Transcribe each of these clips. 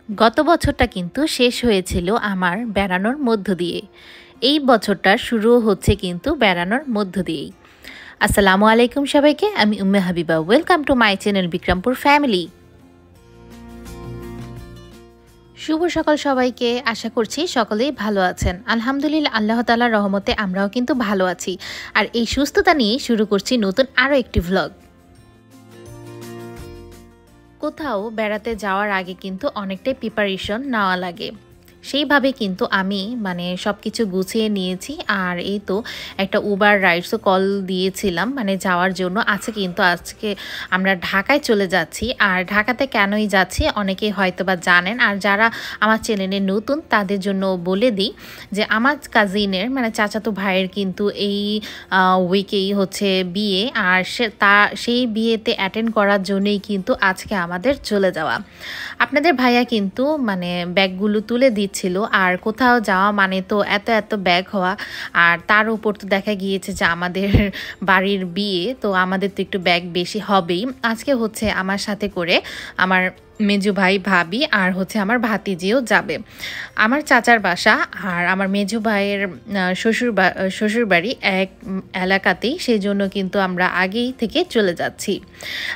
গত বছরটা কিন্তু শেষ হয়েছিল আমার বেড়ানোর মধ্য দিয়ে। এই বছরটা শুরু হচ্ছে কিন্তু বেড়ানোর মধ্য দিয়েই। আসসালামু আলাইকুম সবাইকে, আমি Umme Habiba. Welcome to my channel Bikrampur family. শুভ সকাল সবাইকে। আশা করছি সকলেই ভালো আছেন। আলহামদুলিল্লাহ, আল্লাহ তাআলার রহমতে আমরাও কিন্তু ভালো আছি। আর এই সুস্থতা নিয়ে শুরু করছি নতুন আরও একটি ভ্লগ। কোথাও বেড়াতে যাওয়ার আগে কিন্তু অনেকটাই প্রিপারেশন নেওয়া লাগে। সেইভাবে কিন্তু আমি সব কিছু গুছিয়ে নিয়েছি। আর এই তো একটা উবার রাইডসও কল দিয়েছিলাম যাওয়ার জন্য। আজকে আমরা ঢাকায় চলে যাচ্ছি। আর ঢাকাতে কেনই যাচ্ছি অনেকেই হয়তো বা জানেন। আর যারা আমার চ্যানেলে নতুন তাদের জন্য বলে দিই যে আমার কাজিনের চাচাতো ভাইয়ের কিন্তু এই উইকেই হচ্ছে বিয়ে। আর সেই বিয়েতে অ্যাটেন্ড করার জন্যই কিন্তু আজকে আমাদের চলে যাওয়া। আপনাদের ভাইয়া কিন্তু ব্যাগগুলো তুলে ছিল। আর কোথাও যাওয়া তো এত ব্যাগ হওয়া। আর তার উপর তো দেখা গিয়েছে যে আমাদের বাড়ির বিয়ে, তো আমাদের তো একটু ব্যাগ বেশি হবেই। আজকে হচ্ছে আমার সাথে করে আমার মেজু ভাই, ভাবি আর হচ্ছে আমার ভাতিজিও যাবে। আমার চাচার বাসা আর আমার মেজু ভাইয়ের শ্বশুর বাড়ি এক এলাকাতেই, সেই জন্য কিন্তু আমরা আগেই থেকে চলে যাচ্ছি।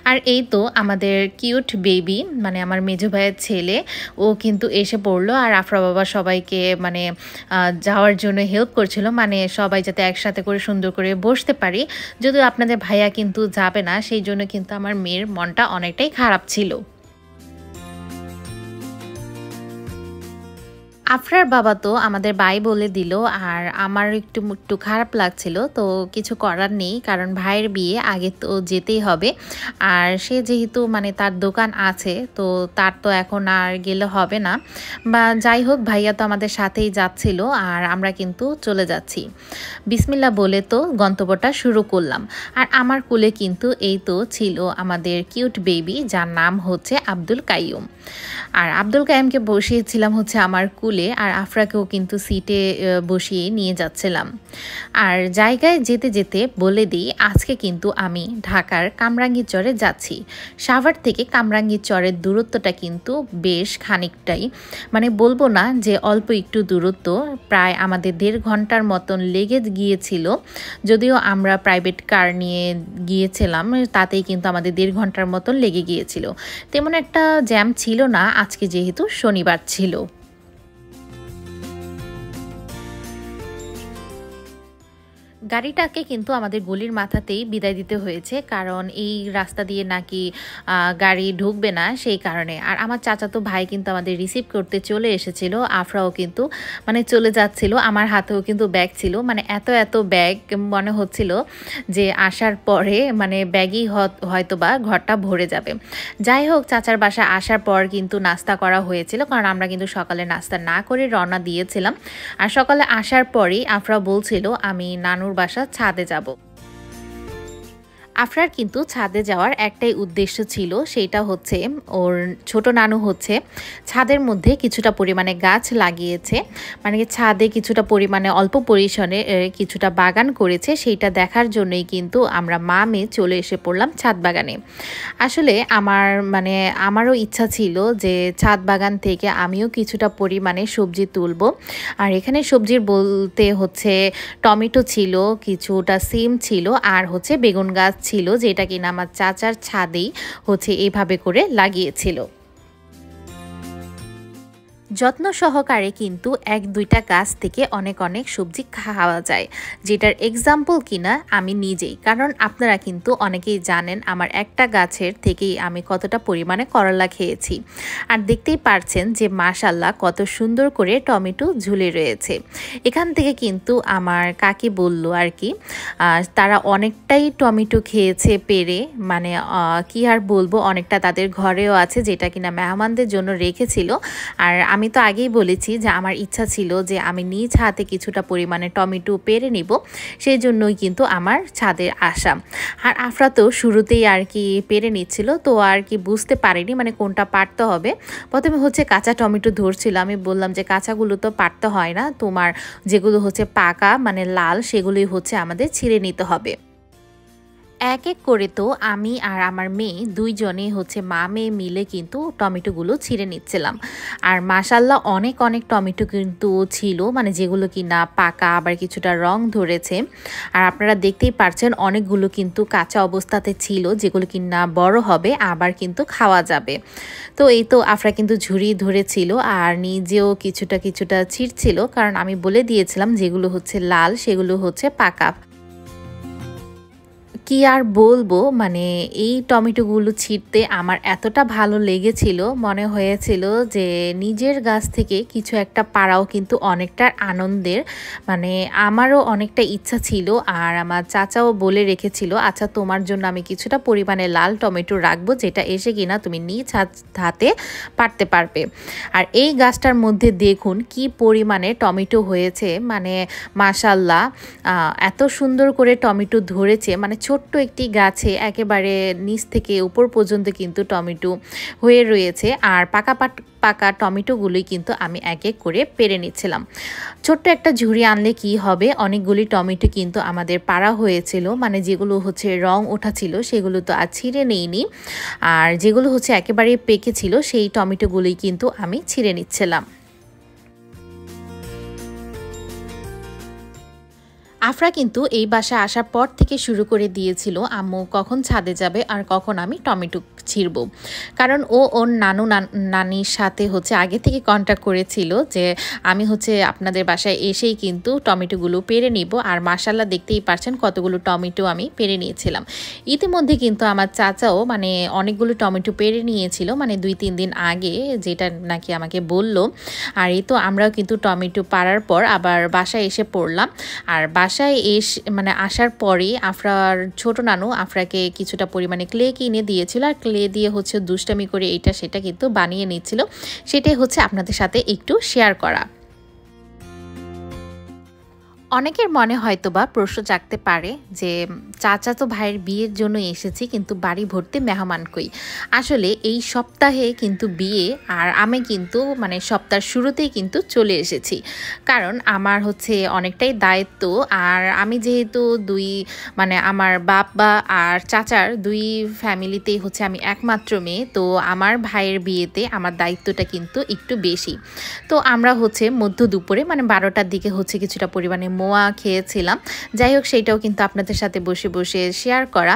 আর এই তো আমাদের কিউট বেবি আমার মেজু ভাইয়ের ছেলে, ও কিন্তু এসে পড়লো। আর আফরা বাবা সবাইকে যাওয়ার জন্য হেল্প করছিল, সবাই যাতে একসাথে করে সুন্দর করে বসতে পারি। যদিও আপনাদের ভাইয়া কিন্তু যাবে না, সেই জন্য কিন্তু আমার মেয়ের মনটা অনেকটাই খারাপ ছিল। আফরার বাবা তো আমাদের বাই বলে দিল। আর আমার একটু খারাপ লাগছিল, তো কিছু করার নেই, কারণ ভাইয়ের বিয়ে আগে তো যেতেই হবে। আর সে যেহেতু তার দোকান আছে, তো তার তো এখন আর গেলে হবে না। বা যাই হোক, ভাইয়া তো আমাদের সাথেই যাচ্ছিল। আর আমরা কিন্তু চলে যাচ্ছি। বিসমিল্লাহ বলে তো গন্তব্যটা শুরু করলাম। আর আমার কোলে কিন্তু এই তো ছিল আমাদের কিউট বেবি, যার নাম হচ্ছে আব্দুল কাইয়ুম। আর আব্দুল কাইয়ুমকে বসিয়েছিলাম হচ্ছে আমার কুলে, আর আফরাকেও কিন্তু সিটে বসিয়ে নিয়ে যাচ্ছিলাম। আর জায়গায় যেতে যেতে বলে দিই, আজকে কিন্তু আমি ঢাকার কামরাঙ্গীরচরে যাচ্ছি। সাভার থেকে কামরাঙ্গীরচরের দূরত্বটা কিন্তু বেশ খানিকটাই, বলবো না যে অল্প একটু দূরত্ব, প্রায় আমাদের 1.5 ঘন্টার মতন লেগে গিয়েছিল। যদিও আমরা প্রাইভেট কার নিয়ে গিয়েছিলাম, তাতেই কিন্তু আমাদের 1.5 ঘন্টার মতন লেগে গিয়েছিল। তেমন একটা জ্যাম ছিল না আজকে, যেহেতু শনিবার ছিল। গাড়িটাকে কিন্তু আমাদের গলির মাথাতেই বিদায় দিতে হয়েছে, কারণ এই রাস্তা দিয়ে নাকি গাড়ি ঢুকবে না, সেই কারণে। আর আমার চাচাতো ভাই কিন্তু আমাদের রিসিভ করতে চলে এসেছিল। আফরাও কিন্তু চলে যাচ্ছিল। আমার হাতেও কিন্তু ব্যাগ ছিল, এত ব্যাগ মনে হচ্ছিল যে আসার পরে ব্যাগই হয়তো বা ঘরটা ভরে যাবে। যাই হোক, চাচার বাসা আসার পর কিন্তু নাস্তা করা হয়েছিল, কারণ আমরা কিন্তু সকালে নাস্তা না করে রওনা দিয়েছিলাম। আর সকালে আসার পরেই আফরা বলছিল আমি নানুর বাসা ছাদে যাব। আফরার কিন্তু ছাদে যাওয়ার একটাই উদ্দেশ্য ছিল, সেটা হচ্ছে ওর ছোট নানু হচ্ছে ছাদের মধ্যে কিছুটা পরিমাণে গাছ লাগিয়েছে, ছাদে কিছুটা পরিমাণে অল্প পরিসরে কিছুটা বাগান করেছে। সেইটা দেখার জন্যই কিন্তু আমরা মা মেয়ে চলে এসে পড়লাম ছাদ বাগানে। আসলে আমারও ইচ্ছা ছিল যে ছাদ বাগান থেকে আমিও কিছুটা পরিমাণে সবজি তুলব। আর এখানে সবজির বলতে হচ্ছে টমেটো ছিল, কিছুটা সিম ছিল, আর হচ্ছে বেগুন গাছ ছিল, যেটা কিনা আমার চাচার ছাদেই হচ্ছে এইভাবে করে লাগিয়েছিল। যত্ন সহকারে কিন্তু 1-2টা গাছ থেকে অনেক সবজি খাওয়া যায়, যেটার এক্সাম্পল কিনা আমি নিজেই। কারণ আপনারা কিন্তু অনেকেই জানেন আমার একটা গাছের থেকেই আমি কতটা পরিমাণে করলা খেয়েছি। আর দেখতেই পারছেন যে মাশাল্লাহ কত সুন্দর করে টমেটো ঝুলে রয়েছে। এখান থেকে কিন্তু আমার কাকি বলল আর কি, তারা অনেকটাই টমেটো খেয়েছে পেরে, কি আর বলবো, অনেকটা তাদের ঘরেও আছে, যেটা কিনা মেহমানদের জন্য রেখেছিল। আর আমি তো আগেই বলেছি যে আমার ইচ্ছা ছিল যে আমি নিজ হাতে কিছুটা পরিমাণে টমেটো পেরে নিব, সেই জন্যই কিন্তু আমার ছাদে আসা। আর আফরা তো শুরুতেই আর কি পেরে নিচ্ছিল, তো আর কি বুঝতে পারিনি কোনটা পারতে হবে। প্রথমে হচ্ছে কাঁচা টমেটো ধরছিল, আমি বললাম যে কাঁচাগুলো তো পারতে হয় না, তোমার যেগুলো হচ্ছে পাকা লাল সেগুলোই হচ্ছে আমাদের ছিঁড়ে নিতে হবে। এক এক করে তো আমি আর আমার মেয়ে দুইজনে হচ্ছে মা মেয়ে মিলে কিন্তু টমেটোগুলো ছিঁড়ে নিচ্ছিলাম। আর মাশাল্লাহ অনেক অনেক টমেটো কিন্তু ছিল, মানে যেগুলো কি না পাকা, আবার কিছুটা রং ধরেছে। আর আপনারা দেখতেই পারছেন অনেকগুলো কিন্তু কাঁচা অবস্থাতে ছিল, যেগুলো কি না বড় হবে আবার কিন্তু খাওয়া যাবে। তো এই তো আফরা কিন্তু ঝুড়ি ধরেছিল আর নিজেও কিছুটা কিছুটা ছিঁড়ছিল, কারণ আমি বলে দিয়েছিলাম যেগুলো হচ্ছে লাল সেগুলো হচ্ছে পাকা। কি আর বলবো, মানে এই টমেটোগুলো ছিঁড়তে আমার এতটা ভালো লেগেছিল, মনে হয়েছিল যে নিজের গাছ থেকে কিছু একটা পাড়াও কিন্তু অনেকটা আনন্দের। মানে আমারও অনেকটা ইচ্ছা ছিল, আর আমার চাচাও বলে রেখেছিল আচ্ছা তোমার জন্য আমি কিছুটা পরিমাণে লাল টমেটো রাখবো, যেটা এসে কিনা তুমি নিজ হাতে পারতে পারবে। আর এই গাছটার মধ্যে দেখুন কি পরিমাণে টমেটো হয়েছে, মানে মাশাল্লাহ এত সুন্দর করে টমেটো ধরেছে। মানে ছোট্ট একটি গাছে একেবারে নিচ থেকে উপর পর্যন্ত কিন্তু টমেটো হয়ে রয়েছে। আর পাকা পাকা টমেটোগুলোই কিন্তু আমি এক এক করে পেরে নিচ্ছিলাম। ছোট্ট একটা ঝুড়ি আনলে কি হবে, অনেকগুলি টমেটো কিন্তু আমাদের পাড়া হয়েছিল, মানে যেগুলো হচ্ছে রং ওঠা ছিল সেগুলো তো আর ছিঁড়ে নেইনি, আর যেগুলো হচ্ছে একেবারে পেকেছিল সেই টমেটোগুলোই কিন্তু আমি ছিঁড়ে নিচ্ছিলাম। আফরা কিন্তু এই বাসায় আসার পর থেকে শুরু করে দিয়েছিল আম্মু কখন ছাদে যাবে আর কখন আমি টমেটো ছিঁড়ব, কারণ ও ওর নানির সাথে হচ্ছে আগে থেকে কন্ট্যাক্ট করেছিল যে আমি হচ্ছে আপনাদের বাসায় এসেই কিন্তু টমেটোগুলো পেরে নিব। আর মাশাল্লাহ দেখতেই পারছেন কতগুলো টমেটো আমি পেরে নিয়েছিলাম। ইতিমধ্যে কিন্তু আমার চাচাও মানে অনেকগুলো টমেটো পেরে নিয়েছিল, মানে 2-3 দিন আগে, যেটা নাকি আমাকে বলল। আর এই তো আমরাও কিন্তু টমেটো পাড়ার পর আবার বাসায় এসে পড়লাম। আর বাসায় মানে আসার পরে আফরার ছোট নানু আফরাকে কিছুটা পরিমাণে ক্লে কিনে দিয়েছিল, আর ক্লে দিয়ে হচ্ছে দুষ্টামি করে এটা সেটা কিন্তু বানিয়ে নিচ্ছিল। সেটাই হচ্ছে আপনাদের সাথে একটু শেয়ার করা। অনেকের মনে হয়তো বা প্রশ্ন জাগতে পারে যে চাচাতো ভাইয়ের বিয়ের জন্য এসেছি কিন্তু বাড়ি ভর্তি মেহমান কই। আসলে এই সপ্তাহে কিন্তু বিয়ে, আর আমি কিন্তু মানে সপ্তাহের শুরুতেই কিন্তু চলে এসেছি, কারণ আমার হচ্ছে অনেকটাই দায়িত্ব। আর আমি যেহেতু মানে আমার বাবা আর চাচার দুই ফ্যামিলিতেই হচ্ছে আমি একমাত্র মেয়ে, তো আমার ভাইয়ের বিয়েতে আমার দায়িত্বটা কিন্তু একটু বেশি। তো আমরা হচ্ছে মধ্য দুপুরে মানে 12টার দিকে হচ্ছে কিছুটা পরিমাণে মোয়া খেয়েছিলাম। যাই হোক সেইটাও কিন্তু আপনাদের সাথে বসে বসে শেয়ার করা।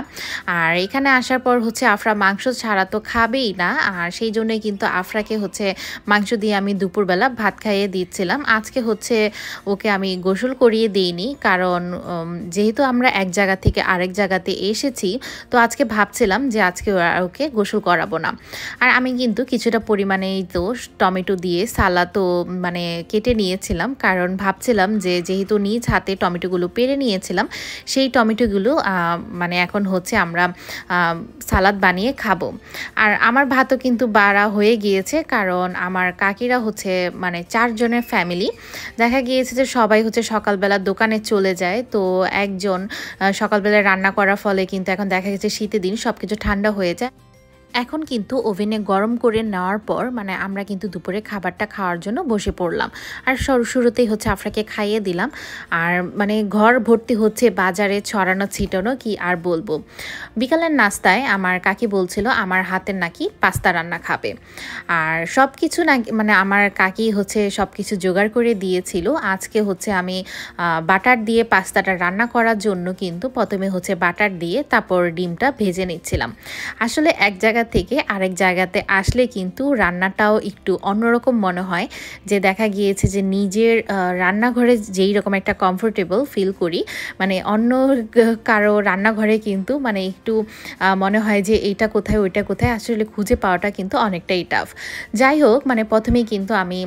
আর এখানে আসার পর হচ্ছে আফরা মাংস ছাড়া তো খাবেই না, আর সেই জন্যই কিন্তু আফরাকে হচ্ছে মাংস দিয়ে আমি দুপুরবেলা ভাত খাইয়ে দিচ্ছিলাম। আজকে হচ্ছে ওকে আমি গোসল করিয়ে দিইনি, কারণ যেহেতু আমরা এক জায়গা থেকে আরেক জায়গাতে এসেছি, তো আজকে ভাবছিলাম যে আজকে ওকে গোসল করাবো না। আর আমি কিন্তু কিছুটা পরিমাণেই তো টমেটো দিয়ে সালাদও মানে কেটে নিয়েছিলাম, কারণ ভাবছিলাম যে যেহেতু নিজ হাতে টমেটোগুলো পেরে নিয়েছিলাম, সেই টমেটোগুলো মানে এখন হচ্ছে আমরা সালাদ বানিয়ে খাবো। আর আমার ভাতও কিন্তু বাড়া হয়ে গিয়েছে, কারণ আমার কাকিরা হচ্ছে মানে 4 জনের ফ্যামিলি। দেখা গিয়েছে যে সবাই হচ্ছে সকালবেলা দোকানে চলে যায়, তো একজন সকালবেলা রান্না করার ফলে কিন্তু এখন দেখা গেছে শীতের দিন সব কিছু ঠান্ডা হয়ে যায়। এখন কিন্তু ওভেনে গরম করে নেওয়ার পর মানে আমরা কিন্তু দুপুরে খাবারটা খাওয়ার জন্য বসে পড়লাম। আর শুরুতেই হচ্ছে আফরাকে খাইয়ে দিলাম। আর মানে ঘর ভর্তি হচ্ছে বাজারে ছড়ানো ছিটানো, কি আর বলবো। বিকালের নাস্তায় আমার কাকি বলছিল আমার হাতের নাকি পাস্তা রান্না খাবে। আর সব কিছু নাকি মানে আমার কাকি হচ্ছে সব কিছু জোগাড় করে দিয়েছিল। আজকে হচ্ছে আমি বাটার দিয়ে পাস্তাটা রান্না করার জন্য কিন্তু প্রথমে হচ্ছে বাটার দিয়ে তারপর ডিমটা ভেজে নিচ্ছিলাম। আসলে এক জায়গা থেকে আরেক জায়গাতে আসলে কিন্তু রান্নাটাও একটু অন্যরকম মনে হয়, যে দেখা গিয়েছে যে নিজের রান্নাঘরে যেই রকম একটা কমফোর্টেবল ফিল করি, মানে অন্য কারো রান্নাঘরে কিন্তু মানে একটু মনে হয় যে এইটা কোথায় ওইটা কোথায়, আসলে খুঁজে পাওয়াটা কিন্তু অনেকটাই টাফ। যাই হোক, মানে প্রথমেই কিন্তু আমি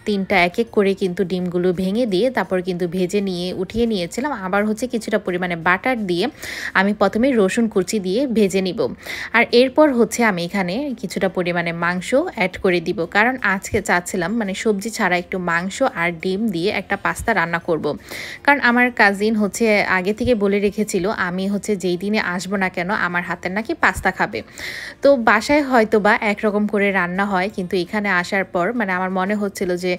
3টা এক এক করে কিন্তু ডিমগুলো ভেঙে দিয়ে তারপর কিন্তু ভেজে নিয়ে উঠিয়ে নিয়েছিলাম। আবার হচ্ছে কিছুটা পরিমাণে বাটার দিয়ে আমি প্রথমে রসুন কুচি দিয়ে ভেজে নিব। আর এরপর হচ্ছে আমি এখানে কিছুটা পরিমাণে মাংস অ্যাড করে দিব, কারণ আজকে চাচ্ছিলাম মানে সবজি ছাড়া একটু মাংস আর ডিম দিয়ে একটা পাস্তা রান্না করব। কারণ আমার কাজিন হচ্ছে আগে থেকে বলে রেখেছিল আমি হচ্ছে যেই দিনে আসবো না কেন আমার হাতের নাকি পাস্তা খাবে। তো বাসায় হয়তো বা একরকম করে রান্না হয়, কিন্তু এখানে আসার পর মানে আমার মনে হচ্ছিল যে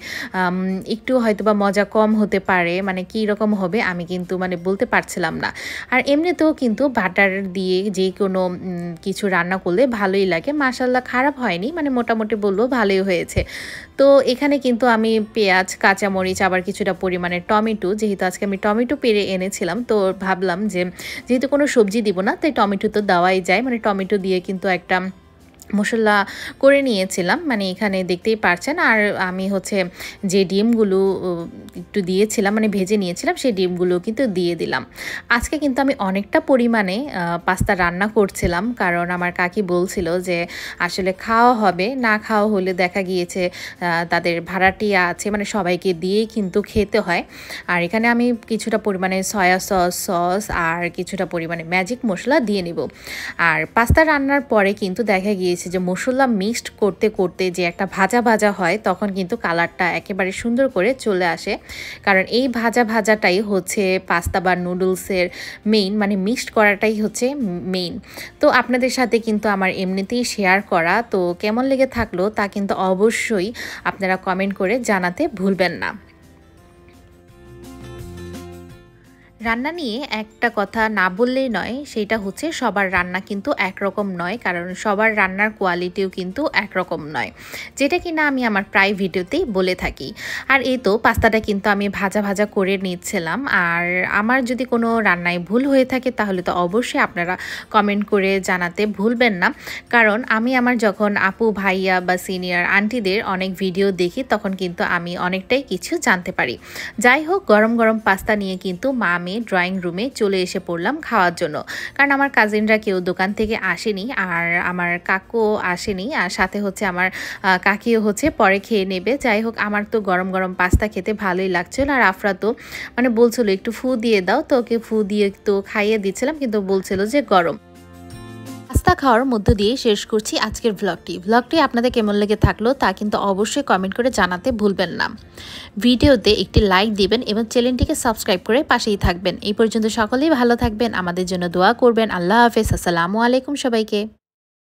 একটু হয়তো বা মজা কম হতে পারে, মানে কী রকম হবে আমি কিন্তু মানে বলতে পারছিলাম না। আর এমনিতেও কিন্তু বাটার দিয়ে যে কোনো কিছু রান্না করলে ভালোই লাগে, মাশাআল্লাহ খারাপ হয়নি, মানে মোটামুটি বলবো ভালোই হয়েছে। তো এখানে কিন্তু আমি পেঁয়াজ, কাঁচামরিচ, আবার কিছুটা পরিমাণে টমেটো, যেহেতু আজকে আমি টমেটো পেড়ে এনেছিলাম তো ভাবলাম যে যেহেতু কোনো সবজি দিব না তাই টমেটো তো দেওয়াই যায়, মানে টমেটো দিয়ে কিন্তু একটা মশলা করে নিয়েছিলাম, মানে এখানে দেখতেই পারছেন। আর আমি হচ্ছে যে ডিমগুলো একটু দিয়েছিলাম মানে ভেজে নিয়েছিলাম সেই ডিমগুলো কিন্তু দিয়ে দিলাম। আজকে কিন্তু আমি অনেকটা পরিমাণে পাস্তা রান্না করছিলাম, কারণ আমার কাকি বলছিল যে আসলে খাওয়া হবে, না খাওয়া হলে দেখা গিয়েছে তাদের ভাড়াটিয়া আছে মানে সবাইকে দিয়েই কিন্তু খেতে হয়। আর এখানে আমি কিছুটা পরিমাণে সয়া সস আর কিছুটা পরিমাণে ম্যাজিক মশলা দিয়ে নিব। আর পাস্তা রান্নার পরে কিন্তু দেখা গিয়েছে যে মশলা মিক্সড করতে করতে যে একটা ভাজা ভাজা হয় তখন কিন্তু কালারটা একেবারে সুন্দর করে চলে আসে, কারণ এই ভাজা ভাজাটাই হচ্ছে পাস্তা বা নুডলসের মেইন, মানে মিক্সড করাটাই হচ্ছে মেইন। তো আপনাদের সাথে কিন্তু আমার এমনিতেই শেয়ার করা, তো কেমন লেগে থাকলো তা কিন্তু অবশ্যই আপনারা কমেন্ট করে জানাতে ভুলবেন না। রান্না নিয়ে একটা কথা না বললেই নয়, সেটা হচ্ছে সবার রান্না কিন্তু একরকম নয়, কারণ সবার রান্নার কোয়ালিটিও কিন্তু একরকম নয়, যেটা কিনা আমি আমার প্রায় ভিডিওতেই বলে থাকি। আর এই তো পাস্তাটা কিন্তু আমি ভাজা ভাজা করে নিচ্ছিলাম। আর আমার যদি কোনো রান্নায় ভুল হয়ে থাকে তাহলে তো অবশ্যই আপনারা কমেন্ট করে জানাতে ভুলবেন না, কারণ আমি আমার যখন আপু ভাইয়া বা সিনিয়র আন্টিদের অনেক ভিডিও দেখি তখন কিন্তু আমি অনেকটাই কিছু জানতে পারি। যাই হোক, গরম গরম পাস্তা নিয়ে কিন্তু মা ড্রয়িং রুমে চলে এসে পড়লাম খাওয়ার জন্য, কারণ আমার কাজিনরা কেউ দোকান থেকে আসেনি আর আমার কাকু আসেনি, আর সাথে হচ্ছে আমার কাকিও হচ্ছে পরে খেয়ে নেবে। যাই হোক, আমার তো গরম গরম পাস্তা খেতে ভালোই লাগছিল, আর আফরা তো মানে বলছিল একটু ফু দিয়ে দাও, তো ওকে ফু দিয়ে তো খাইয়ে দিচ্ছিলাম, কিন্তু বলছিল যে গরম। পাস্তা খাওয়ার মধ্য দিয়ে শেষ করছি আজকের ভ্লগটি আপনাদের কেমন লেগে থাকলো তা কিন্তু অবশ্যই কমেন্ট করে জানাতে ভুলবেন না। ভিডিওতে একটি লাইক দিবেন এবং চ্যানেলটিকে সাবস্ক্রাইব করে পাশেই থাকবেন। এই পর্যন্ত সকলেই ভালো থাকবেন, আমাদের জন্য দোয়া করবেন। আল্লাহ হাফেজ, আসসালামু আলাইকুম সবাইকে।